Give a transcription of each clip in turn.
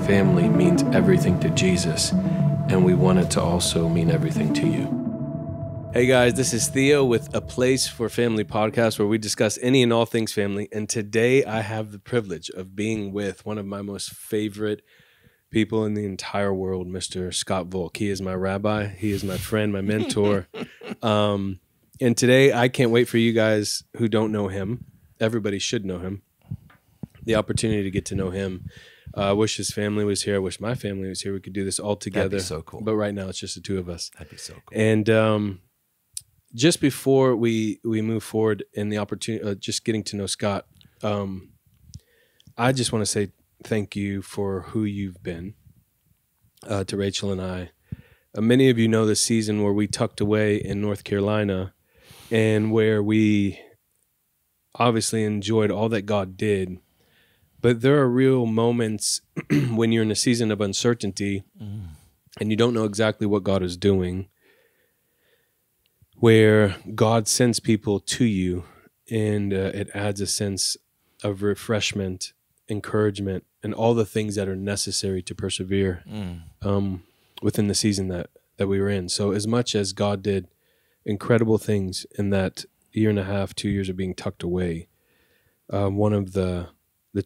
family means everything to Jesus, and we want it to also mean everything to you. Hey guys, this is Theo with A Place for Family podcast, where we discuss any and all things family. And today I have the privilege of being with one of my most favorite people in the entire world, Mr. Scott Volk. He is my rabbi. He is my friend, my mentor. And today I can't wait for you guys who don't know him. Everybody should know him. The opportunity to get to know him. I wish his family was here. I wish my family was here. We could do this all together. That'd be so cool. But right now it's just the two of us. That'd be so cool. And just before we move forward in the opportunity, just getting to know Scott, I just want to say thank you for who you've been to Rachel and I. Many of you know the season where we tucked away in North Carolina and where we obviously enjoyed all that God did. But there are real moments when you're in a season of uncertainty and you don't know exactly what God is doing, where God sends people to you, and it adds a sense of refreshment, encouragement, and all the things that are necessary to persevere within the season that we were in. So as much as God did incredible things in that year and a half, 2 years of being tucked away, one of the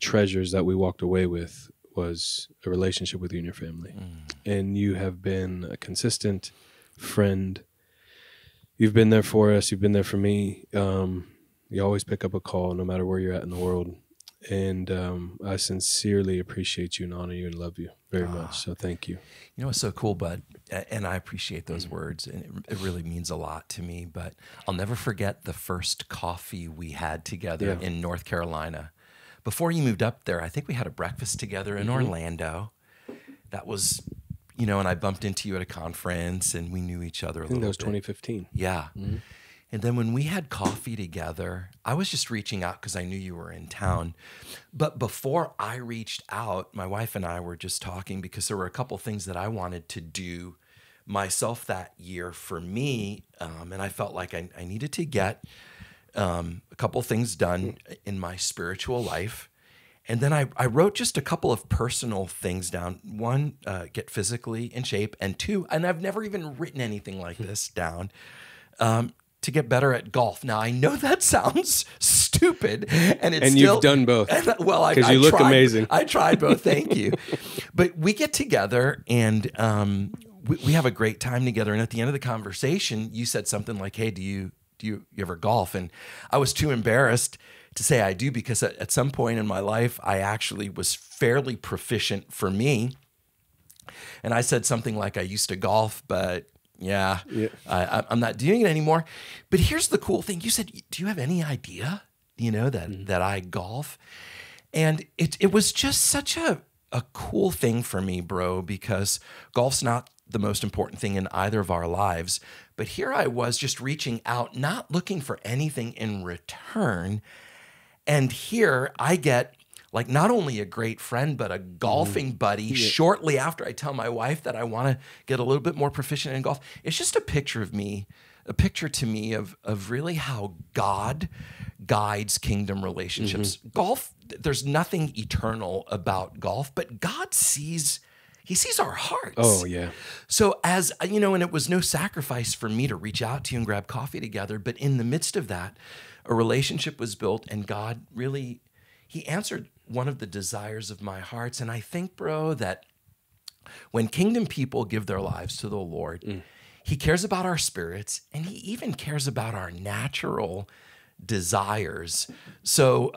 treasures that we walked away with was a relationship with you and your family. And you have been a consistent friend. You've been there for us. You've been there for me. You always pick up a call no matter where you're at in the world. And I sincerely appreciate you and honor you and love you very much. So thank you. You know what's so cool, bud? And I appreciate those words. And it really means a lot to me. But I'll never forget the first coffee we had together in North Carolina. Before you moved up there, I think we had a breakfast together in Orlando. That was... You know, and I bumped into you at a conference, and we knew each other a little bit. I think that was 2015. Yeah. And then when we had coffee together, I was just reaching out because I knew you were in town. But before I reached out, my wife and I were just talking because there were a couple things that I wanted to do myself that year for me, and I felt like I needed to get a couple things done in my spiritual life. And then I wrote just a couple of personal things down. One, get physically in shape. And two, and I've never even written anything like this down, to get better at golf. Now, I know that sounds stupid. And you've done both. Well, because you look amazing. I tried both, thank you. But we get together and we have a great time together. And at the end of the conversation, you said something like, hey, do you ever golf? And I was too embarrassed to say I do, because at some point in my life, I actually was fairly proficient for me. And I said something like, I used to golf, but I'm not doing it anymore. But here's the cool thing. You said, do you have any idea, that I golf? And it was just such a cool thing for me, bro, because golf's not the most important thing in either of our lives. But here I was just reaching out, not looking for anything in return. And here I get like not only a great friend, but a golfing buddy shortly after I tell my wife that I want to get a little bit more proficient in golf. It's just a picture to me of really how God guides kingdom relationships. Golf, there's nothing eternal about golf, but God sees our hearts. Oh, yeah. So as, and it was no sacrifice for me to reach out to you and grab coffee together, but in the midst of that, a relationship was built, and God really, he answered one of the desires of my hearts. And I think, bro, that when kingdom people give their lives to the Lord, he cares about our spirits, and he even cares about our natural desires. So,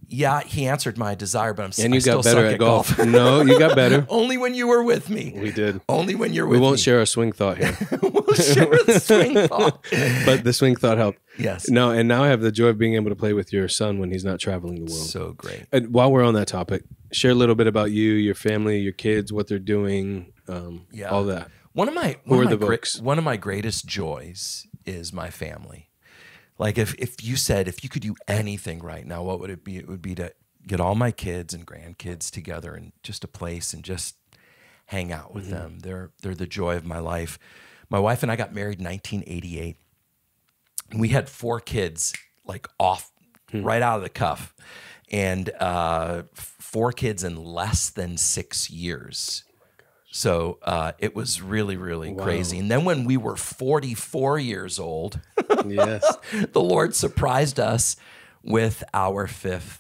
he answered my desire, but and you got better at golf. No, you got better. Only when you were with me. We did. Only when you're with me. We won't share a swing thought here. We'll share the swing thought. But the swing thought helped. Yes. No, and now I have the joy of being able to play with your son when he's not traveling the world. So great. And while we're on that topic, share a little bit about you, your family, your kids, what they're doing, all that. One of my greatest joys is my family. Like if you could do anything right now, what would it be? It would be to get all my kids and grandkids together in just a place and just hang out with them. They're the joy of my life. My wife and I got married in 1988. We had 4 kids, like off right out of the cuff. and 4 kids in less than 6 years. So it was really, really crazy. And then when we were 44 years old, Yes. the Lord surprised us with our 5th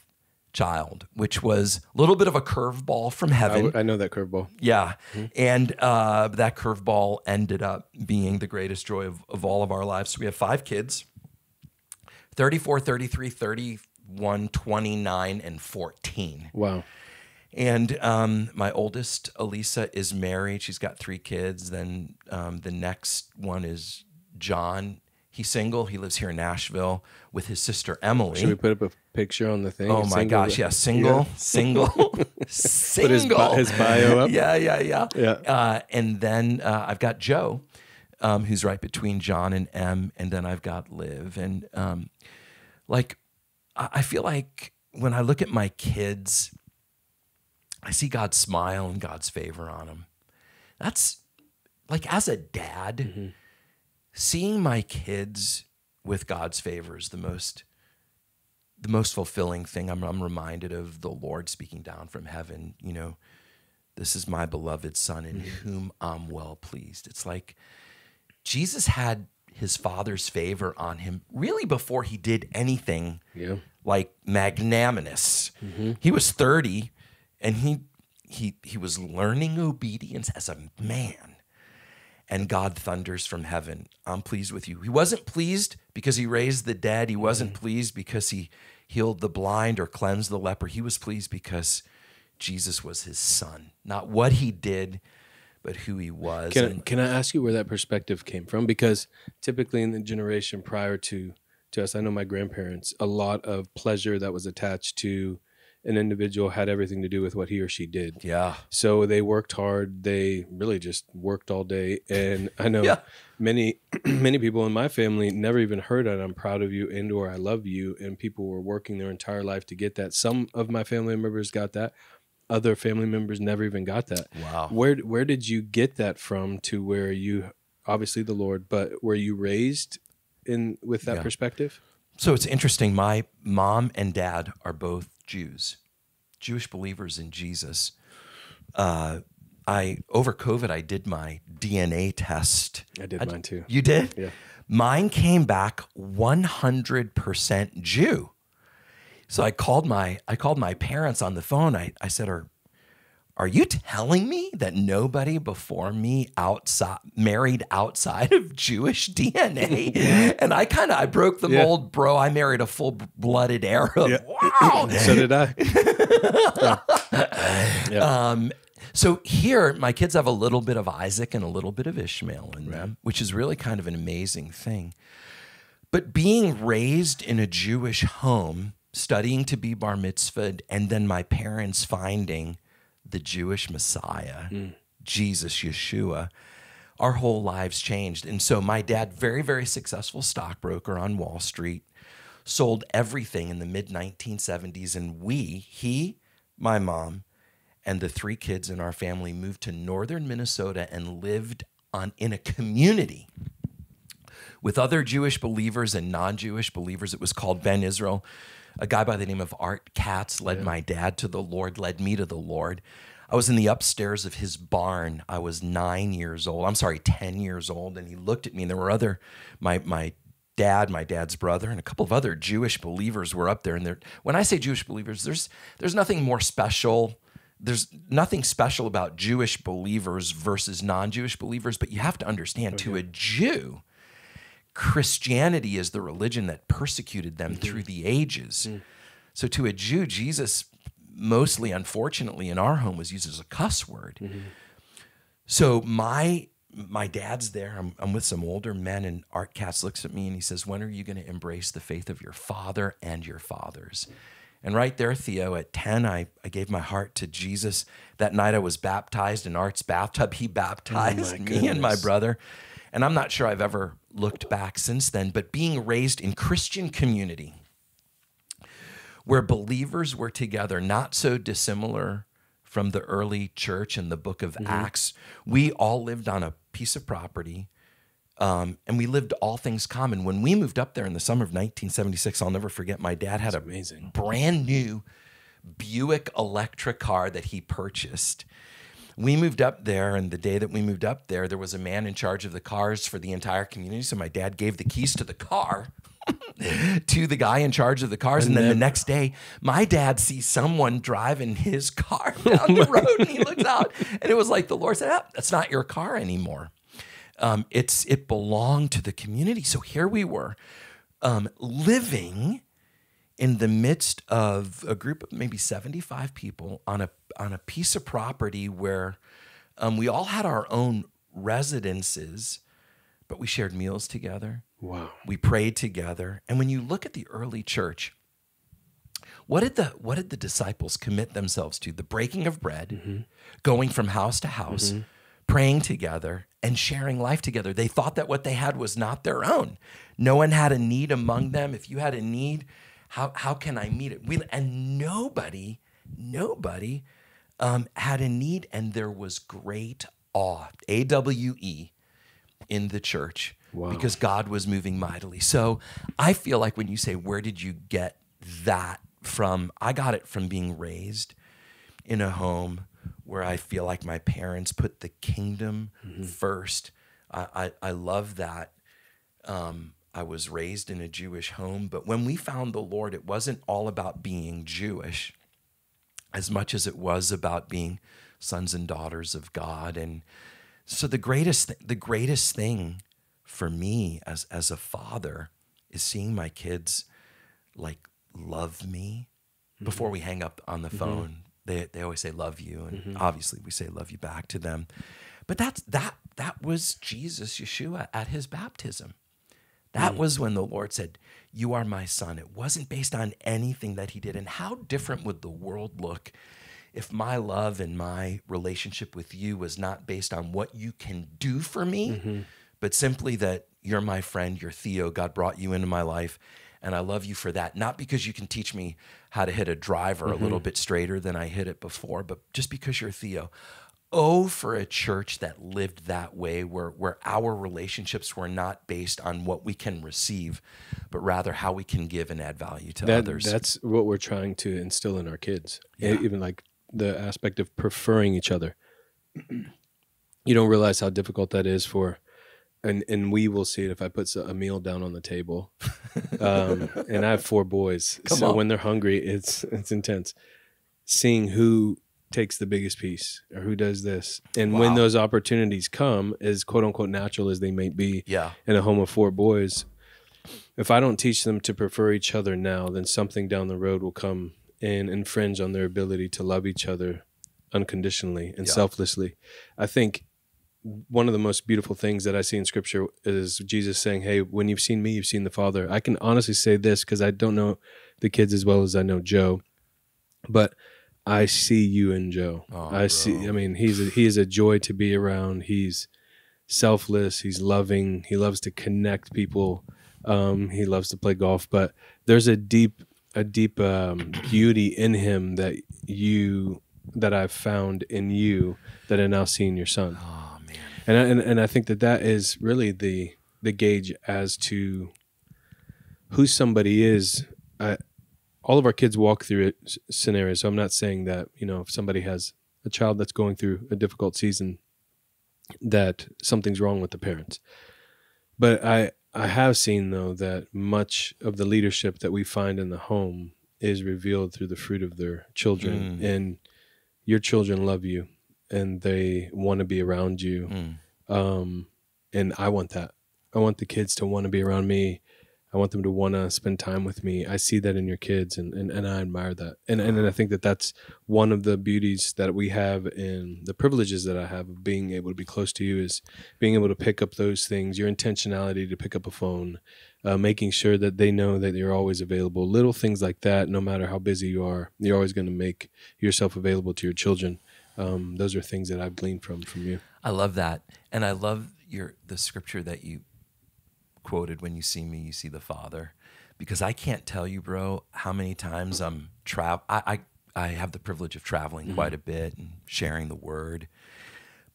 child, which was a little bit of a curveball from heaven. I know that curveball. Yeah. And that curveball ended up being the greatest joy of all of our lives. So we have 5 kids, 34, 33, 31, 29, and 14. Wow. And my oldest, Elisa, is married. She's got 3 kids. Then the next one is John. He's single. He lives here in Nashville with his sister, Emily. Should we put up a picture on the thing? Oh, my gosh. Yeah, single. Single. Put his bio up? Yeah. And then I've got Joe, who's right between John and Em. And then I've got Liv. And I feel like when I look at my kids, I see God's smile and God's favor on them. That's like, as a dad, seeing my kids with God's favor is the most fulfilling thing. I'm reminded of the Lord speaking down from heaven, this is my beloved son in whom I'm well pleased. It's like Jesus had his Father's favor on him really before he did anything like magnanimous. He was 30 and he was learning obedience as a man. And God thunders from heaven, I'm pleased with you. He wasn't pleased because he raised the dead. He wasn't pleased because he healed the blind or cleansed the leper. He was pleased because Jesus was his son. Not what he did, but who he was. Can I ask you where that perspective came from? Because typically in the generation prior to us, I know my grandparents, a lot of pleasure that was attached to an individual had everything to do with what he or she did. Yeah. So they worked hard. They really just worked all day. And I know many people in my family never even heard that I'm proud of you and or I love you. And people were working their entire life to get that. Some of my family members got that. Other family members never even got that. Wow. Where did you get that from to where you, obviously the Lord, but were you raised with that perspective? So it's interesting. My mom and dad are both Jews, Jewish believers in Jesus. Over COVID, I did my DNA test. I did mine too. You did? Yeah. Mine came back 100% Jew. So I called my parents on the phone. I said, Are you telling me that nobody before me married outside of Jewish DNA? And I broke the mold, bro. I married a full-blooded Arab. Yeah. Wow. So did I. So here, my kids have a little bit of Isaac and a little bit of Ishmael in them, which is really kind of an amazing thing. But being raised in a Jewish home, studying to be bar mitzvahed, and then my parents finding the Jewish Messiah, Jesus, Yeshua, our whole lives changed. And so my dad, very, very successful stockbroker on Wall Street, sold everything in the mid-1970s. And he, my mom, and the 3 kids in our family moved to northern Minnesota and lived in a community with other Jewish believers and non-Jewish believers. It was called Ben Israel. A guy by the name of Art Katz led my dad to the Lord, led me to the Lord. I was in the upstairs of his barn. I was 10 years old, and he looked at me, and there were my dad's brother, and a couple of other Jewish believers were up there. And when I say Jewish believers, there's nothing more special. There's nothing special about Jewish believers versus non-Jewish believers, but you have to understand, to a Jew, Christianity is the religion that persecuted them through the ages. So to a Jew, Jesus, mostly unfortunately in our home, was used as a cuss word. So my dad's there. I'm with some older men, and Art Katz looks at me and he says, when are you going to embrace the faith of your father and your fathers? And right there, Theo, at 10, I gave my heart to Jesus. That night I was baptized in Art's bathtub. He baptized me and my brother. And I'm not sure I've ever looked back since then, but being raised in Christian community where believers were together, not so dissimilar from the early church in the book of Acts. We all lived on a piece of property And we lived all things common. When we moved up there in the summer of 1976, I'll never forget, my dad had amazing. brand new Buick electric car that he purchased. We moved up there, and the day that we moved up there, there was a man in charge of the cars for the entire community. So my dad gave the keys to the car to the guy in charge of the cars. And then the next day, my dad sees someone driving his car down the road, and he looks out, and it was like the Lord said, "Oh, that's not your car anymore. It belonged to the community." So here we were, living in the midst of a group of maybe 75 people on a piece of property where we all had our own residences, but we shared meals together. Wow. We prayed together. And when you look at the early church, what did the disciples commit themselves to? The breaking of bread, going from house to house, praying together, and sharing life together. They thought that what they had was not their own. No one had a need among them. If you had a need, how can I meet it? And nobody had a need, and there was great awe, AWE, in the church. Wow. Because God was moving mightily. So I feel like when you say, where did you get that from? I got it from being raised in a home where I feel like my parents put the kingdom first. I love that. I was raised in a Jewish home, but when we found the Lord, it wasn't all about being Jewish as much as it was about being sons and daughters of God. And so the greatest thing for me as a father is seeing my kids like love me before we hang up on the phone. They always say love you, and obviously we say love you back to them. But that was Jesus, Yeshua, at his baptism. That was when the Lord said, "You are my son." It wasn't based on anything that he did. And how different would the world look if my love and my relationship with you was not based on what you can do for me, but simply that you're my friend, you're Theo, God brought you into my life, and I love you for that. Not because you can teach me how to hit a driver a little bit straighter than I hit it before, but just because you're Theo. Oh, for a church that lived that way, where our relationships were not based on what we can receive, but rather how we can give and add value to others. That's what we're trying to instill in our kids. Yeah. Even like the aspect of preferring each other. You don't realize how difficult that is and we will see it if I put a meal down on the table. And I have 4 boys. When they're hungry, it's intense. Seeing who takes the biggest piece or who does this. And when those opportunities come, as quote unquote natural as they may be in a home of 4 boys, if I don't teach them to prefer each other now, then something down the road will come and infringe on their ability to love each other unconditionally and selflessly. I think one of the most beautiful things that I see in Scripture is Jesus saying, "Hey, when you've seen me, you've seen the Father." I can honestly say this because I don't know the kids as well as I know Joe, but I see you in Joe. He is a joy to be around. He's selfless. He's loving. He loves to connect people. He loves to play golf, but there's a deep beauty in him that I've found in you that I now see in your son. Oh man! And I think that is really the gauge as to who somebody is. All of our kids walk through scenarios, so I'm not saying that, if somebody has a child that's going through a difficult season, that something's wrong with the parents. But I have seen, though, that much of the leadership that we find in the home is revealed through the fruit of their children. And your children love you, and they want to be around you. And I want that. I want the kids to want to be around me. I want them to want to spend time with me. I see that in your kids, and I admire that. And I think that that's one of the beauties that we have, and the privileges that I have of being able to be close to you, is being able to pick up those things, your intentionality to pick up a phone, making sure that they know that you're always available. Little things like that, no matter how busy you are, you're always going to make yourself available to your children. Those are things that I've gleaned from you. I love that. And I love the scripture that you quoted, "When you see me, you see the Father," because I can't tell you, bro, how many times I have the privilege of traveling quite a bit and sharing the word,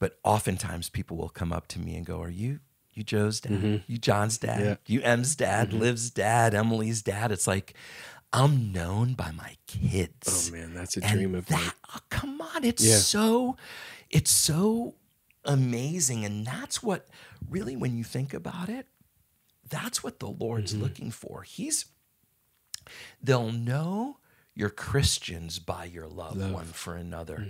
but oftentimes people will come up to me and go, "Are you you Joe's dad, you John's dad, you M's dad, Liv's dad, Emily's dad. It's like, I'm known by my kids. Oh man, that's a dream of mine. Oh, come on. It's so amazing. And that's what really, when you think about it, that's what the Lord's looking for. They'll know you're Christians by your love one for another,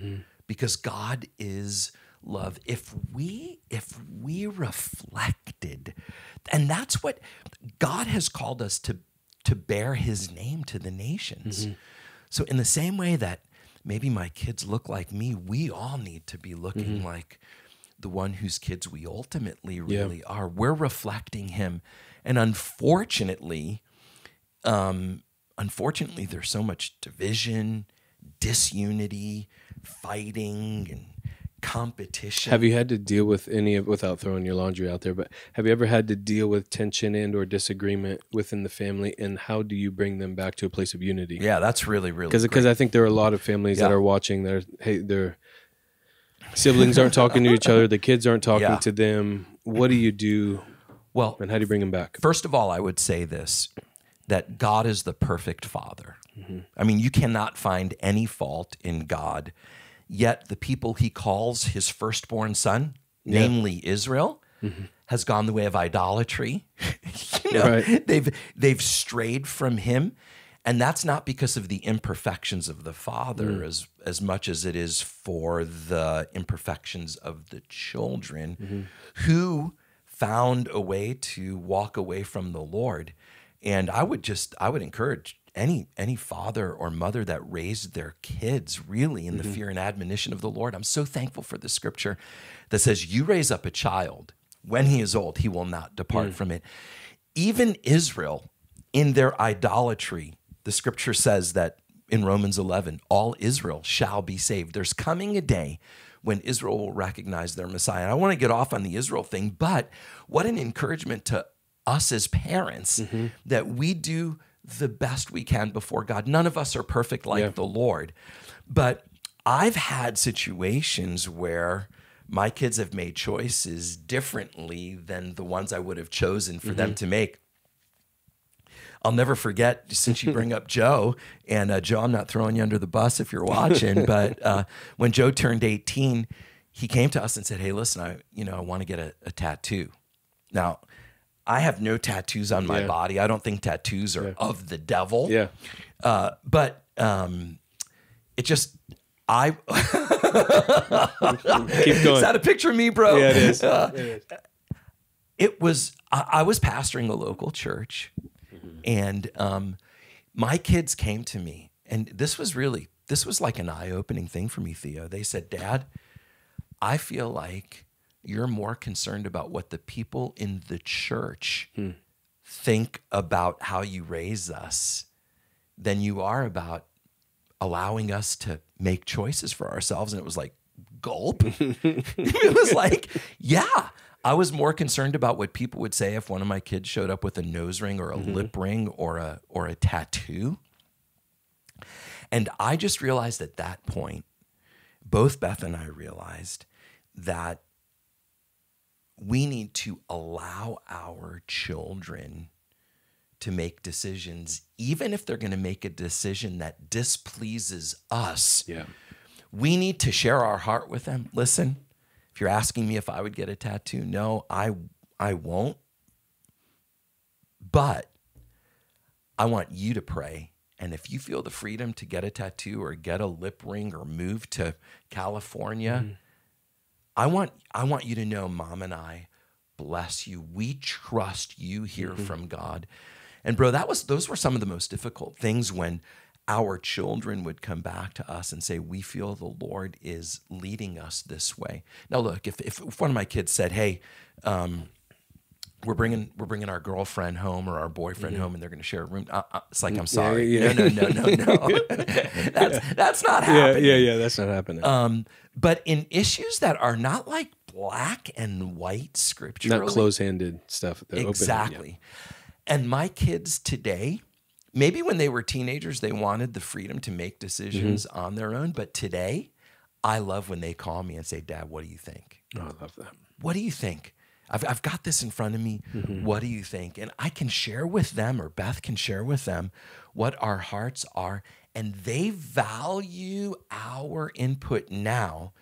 because God is love. If we reflected, and that's what God has called us to bear his name to the nations. So in the same way that maybe my kids look like me, we all need to be looking like the one whose kids we ultimately really are. We're reflecting him. And unfortunately, there's so much division, disunity, fighting, and competition. Have you had to deal with without throwing your laundry out there, but have you ever had to deal with tension and or disagreement within the family, and how do you bring them back to a place of unity? Yeah, that's really, really because I think there are a lot of families that are watching their siblings aren't talking to each other, the kids aren't talking to them. What do you do? Well, and how do you bring them back? First of all, I would say this, that God is the perfect father. I mean, you cannot find any fault in God. Yet the people he calls his firstborn son, namely Israel, has gone the way of idolatry. They've strayed from him. And that's not because of the imperfections of the father as much as it is for the imperfections of the children who found a way to walk away from the Lord. And I would encourage any father or mother that raised their kids really in the fear and admonition of the Lord. I'm so thankful for the scripture that says, you raise up a child, when he is old, he will not depart from it. Even Israel, in their idolatry, the scripture says that in Romans 11, all Israel shall be saved. There's coming a day when Israel will recognize their Messiah. And I want to get off on the Israel thing, but what an encouragement to us as parents that we do the best we can before God. None of us are perfect like the Lord, but I've had situations where my kids have made choices differently than the ones I would have chosen for them to make. I'll never forget, since you bring up Joe, and Joe, I'm not throwing you under the bus if you're watching, but when Joe turned 18, he came to us and said, hey, listen, I want to get a tattoo. Now, I have no tattoos on my body. I don't think tattoos are of the devil. Yeah. But it just, keep going. Is that a picture of me, bro? Yeah, it is. It was, I was pastoring a local church, and my kids came to me, and this was like an eye-opening thing for me, Theo. They said, Dad, I feel like you're more concerned about what the people in the church think about how you raise us than you are about allowing us to make choices for ourselves. And it was like, gulp. It was like, yeah, I was more concerned about what people would say if one of my kids showed up with a nose ring or a lip ring or a tattoo. And I just realized at that point, both Beth and I realized that we need to allow our children to make decisions, even if they're going to make a decision that displeases us. Yeah. We need to share our heart with them. Listen, if you're asking me if I would get a tattoo, no, I won't. But I want you to pray. And if you feel the freedom to get a tattoo or get a lip ring or move to California, I want you to know Mom and I bless you. We trust you hear from God. And bro, those were some of the most difficult things when our children would come back to us and say, we feel the Lord is leading us this way. Now look, if one of my kids said, hey, we're bringing our girlfriend home or our boyfriend home and they're going to share a room, it's like, I'm sorry. No. That's not happening. Yeah, that's not happening. But in issues that are not like black and white scripturally. Not close-handed stuff. Exactly. And my kids today, maybe when they were teenagers, they wanted the freedom to make decisions on their own. But today, I love when they call me and say, Dad, what do you think? Oh, I love that. What do you think? I've got this in front of me. What do you think? And I can share with them, or Beth can share with them, what our hearts are. And they value our input now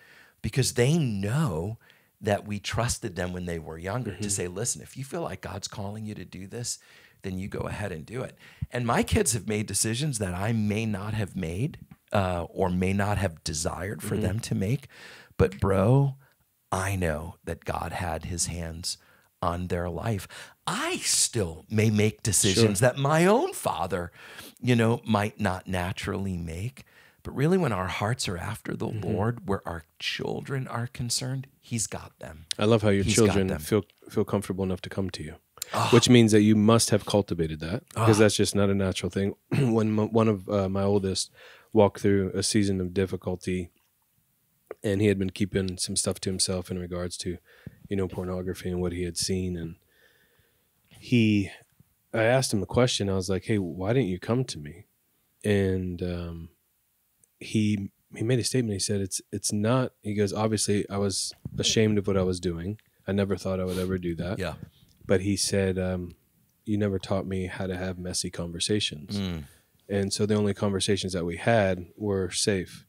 because they know that we trusted them when they were younger to say, listen, if you feel like God's calling you to do this, then you go ahead and do it. And my kids have made decisions that I may not have made or may not have desired for them to make. But bro, I know that God had his hands on their life. I still may make decisions that my own father, might not naturally make. But really, when our hearts are after the Lord, where our children are concerned, he's got them. I love how your children feel comfortable enough to come to you, which means that you must have cultivated that, because that's just not a natural thing. When one of my oldest walked through a season of difficulty, and he had been keeping some stuff to himself in regards to, pornography and what he had seen, and I asked him a question. I was like, "Hey, why didn't you come to me?" And he made a statement. He said, it's not, he goes, obviously I was ashamed of what I was doing. I never thought I would ever do that. Yeah. But he said, you never taught me how to have messy conversations. And so the only conversations that we had were safe.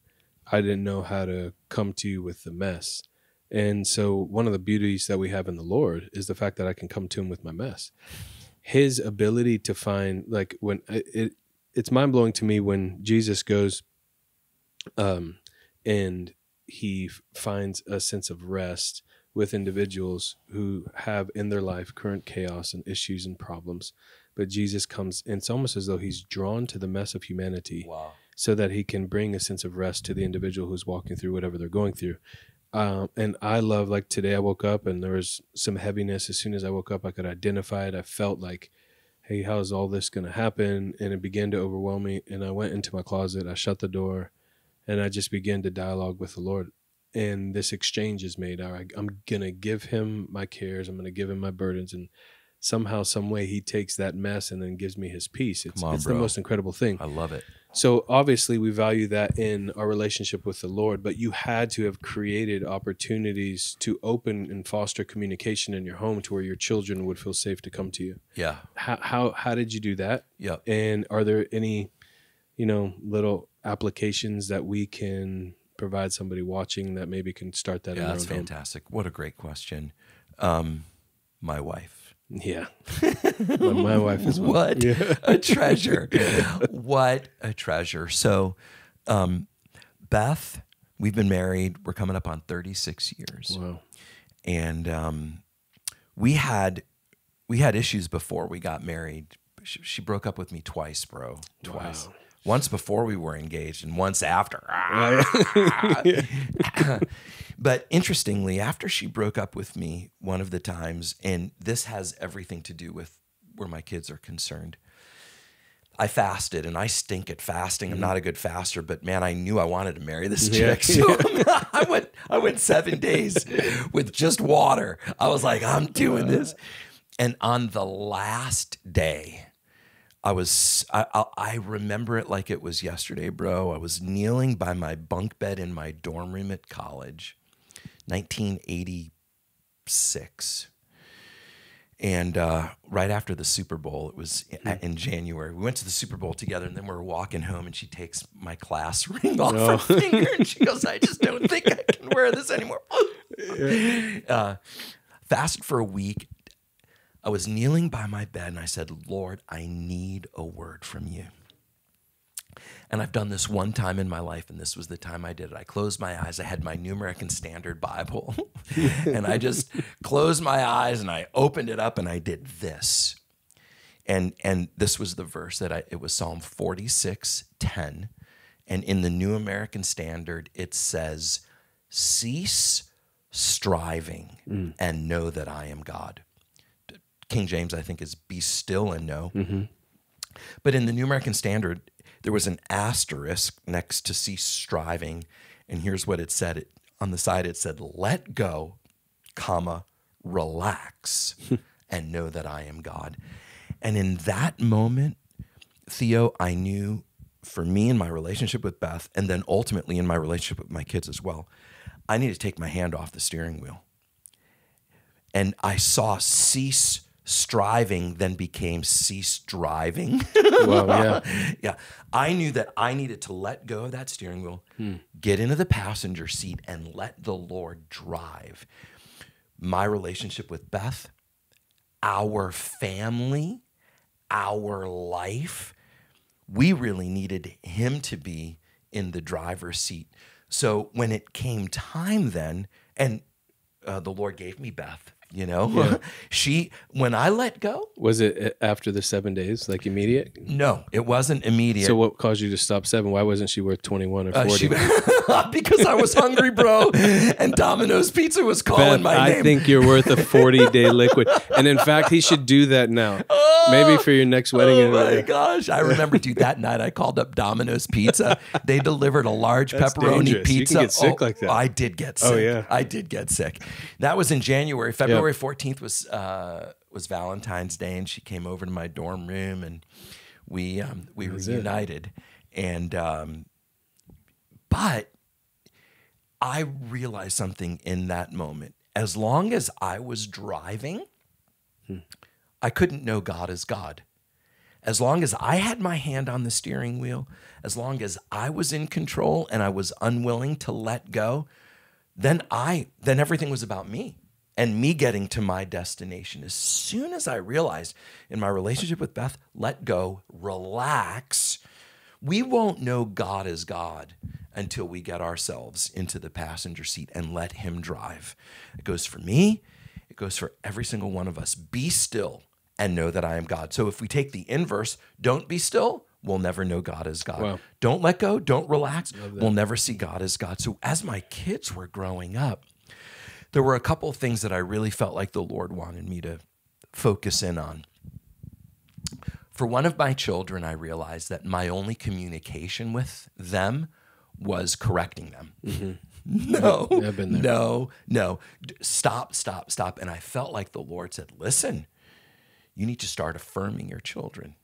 I didn't know how to come to you with the mess. And so one of the beauties that we have in the Lord is the fact that I can come to him with my mess. His ability to find, like, when it's mind blowing to me when Jesus goes, and he finds a sense of rest with individuals who have in their life current chaos and issues and problems. But Jesus comes, and it's almost as though he's drawn to the mess of humanity so that he can bring a sense of rest to the individual who's walking through whatever they're going through. And I love, like today I woke up and there was some heaviness. As soon as I woke up, I could identify it. I felt like, hey, how's all this going to happen? And it began to overwhelm me. And I went into my closet, I shut the door, and I just began to dialogue with the Lord. And this exchange is made. I'm going to give him my cares. I'm going to give him my burdens. And somehow, some way, he takes that mess and then gives me his peace. It's the most incredible thing. I love it. So obviously we value that in our relationship with the Lord, but you had to have created opportunities to open and foster communication in your home to where your children would feel safe to come to you. Yeah. How did you do that? Yeah. And are there any, little applications that we can provide somebody watching that maybe can start that in their own home? That's fantastic. What a great question. My wife. Yeah. my wife as well. What a treasure. What a treasure. So, Beth, we've been married. We're coming up on 36 years. Wow. And we had issues before we got married. She broke up with me twice, bro. Twice. Wow. Once before we were engaged and once after. But interestingly, after she broke up with me one of the times, and this has everything to do with where my kids are concerned, I fasted, and I stink at fasting. I'm not a good faster, but man, I knew I wanted to marry this chick. So I went 7 days with just water. I was like, I'm doing this. And on the last day, I remember it like it was yesterday, bro. I was kneeling by my bunk bed in my dorm room at college, 1986. And right after the Super Bowl, it was in January. We went to the Super Bowl together, and then we were walking home, and she takes my class ring off her finger, and she goes, I just don't think I can wear this anymore. Fasted for a week. I was kneeling by my bed, and I said, Lord, I need a word from you. And I've done this one time in my life, and this was the time I did it. I closed my eyes. I had my New American Standard Bible, and I just closed my eyes, and I opened it up, and I did this. And this was the verse it was Psalm 46:10. And in the New American Standard, it says, cease striving and know that I am God. King James, I think, is be still and know. Mm-hmm. But in the New American Standard, there was an asterisk next to cease striving. And here's what it said. On the side, it said, let go, relax, and know that I am God. And in that moment, Theo, I knew for me in my relationship with Beth, and then ultimately in my relationship with my kids as well, I need to take my hand off the steering wheel. And I saw cease striving then became cease driving. Wow, yeah. Yeah. I knew that I needed to let go of that steering wheel, get into the passenger seat, and let the Lord drive. My relationship with Beth, our family, our life, we really needed him to be in the driver's seat. So when it came time then, and the Lord gave me Beth, Yeah. when I let go. Was it after the 7 days, like immediate? No, it wasn't immediate. So what caused you to stop 7? Why wasn't she worth 21 or 40? Because I was hungry, bro, and Domino's Pizza was calling my name. I think you're worth a 40-day liquid. And in fact, he should do that now. Maybe for your next wedding. Oh my gosh. I remember, dude, that night I called up Domino's Pizza. They delivered a large pepperoni dangerous. pizza. You can get sick like that. I did get sick. Oh, yeah. I did get sick. That was in January. February 14th was Valentine's Day, and she came over to my dorm room, and we reunited. And but I realized something in that moment. As long as I was driving, I couldn't know God as God. As long as I had my hand on the steering wheel, as long as I was in control and I was unwilling to let go, then everything was about me and me getting to my destination. As soon as I realized in my relationship with Beth, let go, relax, we won't know God as God until we get ourselves into the passenger seat and let him drive. It goes for me. It goes for every single one of us. Be still and know that I am God. So if we take the inverse, don't be still, we'll never know God as God. Wow. Don't let go, don't relax, we'll never see God as God. So as my kids were growing up, there were a couple of things that I really felt like the Lord wanted me to focus in on. For one of my children, I realized that my only communication with them was correcting them. Mm-hmm. No, I've been there. no. Stop. And I felt like the Lord said, listen, you need to start affirming your children.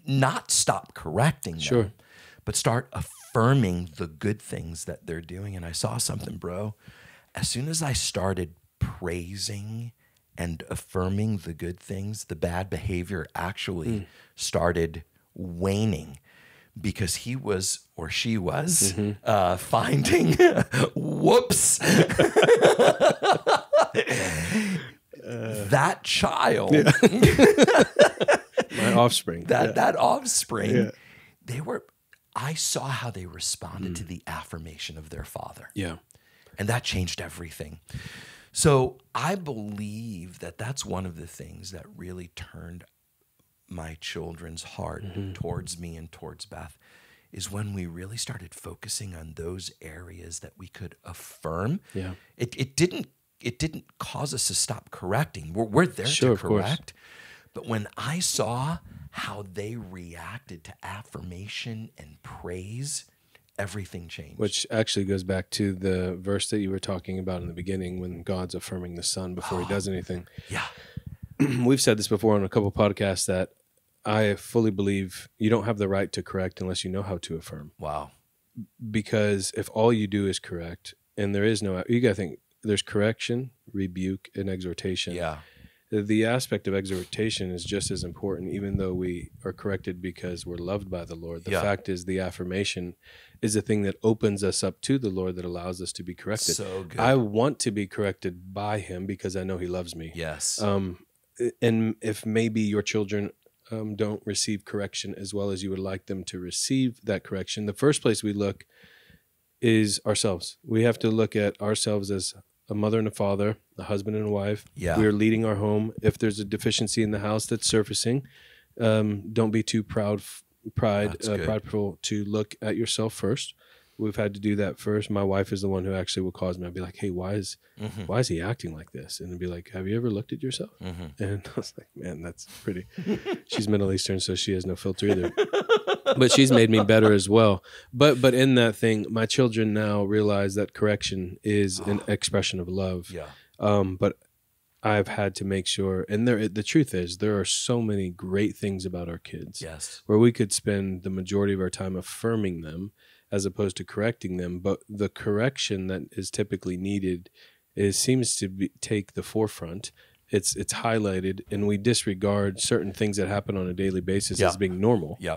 Not stop correcting them, but start affirming the good things that they're doing. And I saw something, bro. As soon as I started praising and affirming the good things, the bad behavior actually started waning. Because he was or she was finding, whoops, that child, my offspring, that offspring, I saw how they responded to the affirmation of their father. Yeah. And that changed everything. So I believe that that's one of the things that really turned my children's heart towards me and towards Beth, is when we really started focusing on those areas that we could affirm. Yeah. It didn't cause us to stop correcting. We're there to correct. But when I saw how they reacted to affirmation and praise, everything changed. Which actually goes back to the verse that you were talking about in the beginning, when God's affirming the son before he does anything. Yeah. We've said this before on a couple podcasts that I fully believe you don't have the right to correct unless you know how to affirm. Wow. Because if all you do is correct, and there is no, you got to think there's correction, rebuke, and exhortation. Yeah. The aspect of exhortation is just as important, even though we are corrected because we're loved by the Lord. The fact is, the affirmation is the thing that opens us up to the Lord, that allows us to be corrected. So good. I want to be corrected by him because I know he loves me. Yes. And if maybe your children don't receive correction as well as you would like them to receive that correction, the first place we look is ourselves. We have to look at ourselves as a mother and a father, a husband and a wife. Yeah. We are leading our home. If there's a deficiency in the house that's surfacing, don't be too prideful to look at yourself first. We've had to do that first. My wife is the one who actually will cause me. I'd be like, hey, why is he acting like this? And it'd be like, have you ever looked at yourself? And I was like, man, that's pretty. She's Middle Eastern, so she has no filter either. But she's made me better as well. But in that thing, my children now realize that correction is an expression of love. Yeah. But I've had to make sure, and the truth is, there are so many great things about our kids. Yes. Where we could spend the majority of our time affirming them as opposed to correcting them. But the correction that is typically needed seems to take the forefront. It's highlighted, and we disregard certain things that happen on a daily basis as being normal. Yeah.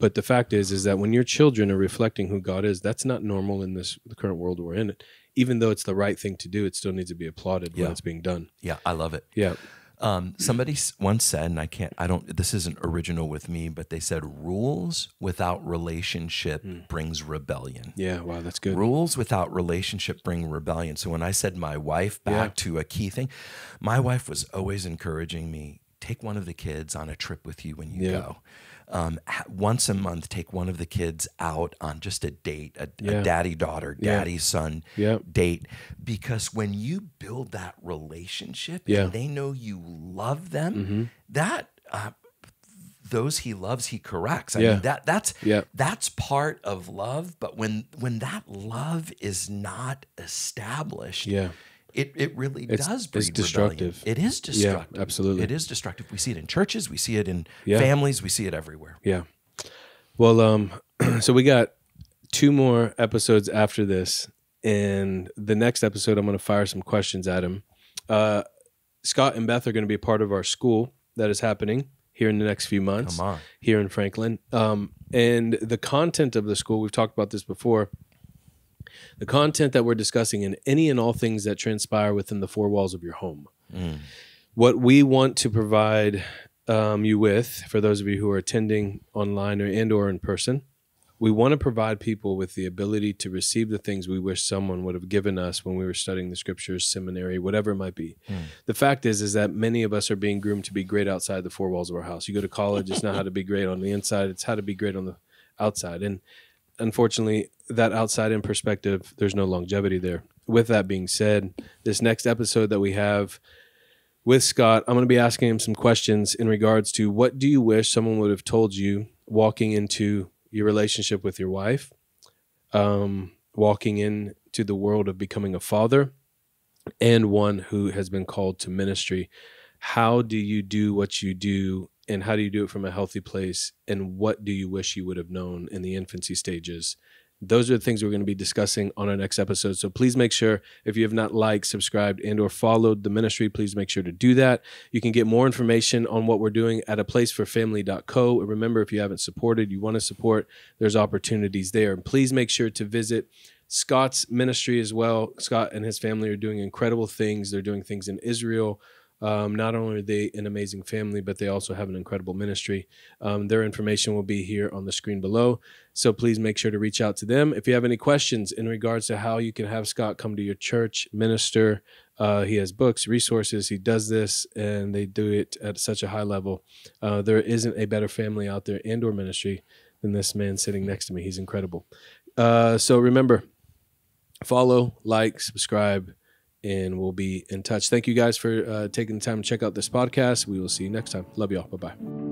But the fact is that when your children are reflecting who God is, that's not normal in the current world we're in. Even though it's the right thing to do, it still needs to be applauded when it's being done. Yeah, I love it. Yeah. Somebody once said, and this isn't original with me, but they said, rules without relationship brings rebellion. Yeah, wow, that's good. Rules without relationship bring rebellion. So when I said my wife, back to a key thing, my wife was always encouraging me, take one of the kids on a trip with you when you go. Once a month, take one of the kids out on just a date, a daddy-daughter, daddy-son date. Because when you build that relationship and they know you love them, that those he loves, he corrects. I mean, that's part of love. But when that love is not established, it really does breed destructive. Rebellion. It is destructive. Yeah, absolutely. It is destructive. We see it in churches. We see it in families. We see it everywhere. Yeah. Well, so we got 2 more episodes after this, and the next episode I'm going to fire some questions at him. Scott and Beth are going to be a part of our school that is happening here in the next few months here in Franklin. And the content of the school, we've talked about this before, the content that we're discussing in any and all things that transpire within the 4 walls of your home. What we want to provide you with, for those of you who are attending online or in person, we want to provide people with the ability to receive the things we wish someone would have given us when we were studying the scriptures, seminary, whatever it might be. The fact is that many of us are being groomed to be great outside the 4 walls of our house. You go to college, it's not how to be great on the inside, it's how to be great on the outside. And unfortunately, that outside-in perspective, there's no longevity there. With that being said, this next episode that we have with Scott, I'm going to be asking him some questions in regards to what do you wish someone would have told you walking into your relationship with your wife, walking into the world of becoming a father, and one who has been called to ministry. How do you do what you do, and how do you do it from a healthy place, and what do you wish you would have known in the infancy stages? Those are the things we're going to be discussing on our next episode. So please make sure, if you have not liked, subscribed, and or followed the ministry, please make sure to do that. You can get more information on what we're doing at aplaceforfamily.co. And remember, if you haven't supported, you want to support, there's opportunities there. And please make sure to visit Scott's ministry as well. Scott and his family are doing incredible things. They're doing things in Israel. Not only are they an amazing family, but they also have an incredible ministry. Their information will be here on the screen below. So please make sure to reach out to them. If you have any questions in regards to how you can have Scott come to your church, minister, he has books, resources, he does this, and they do it at such a high level. There isn't a better family out there and or ministry than this man sitting next to me. He's incredible. So remember, follow, like, subscribe, and we'll be in touch. Thank you guys for taking the time to check out this podcast. We will see you next time. Love y'all. Bye-bye.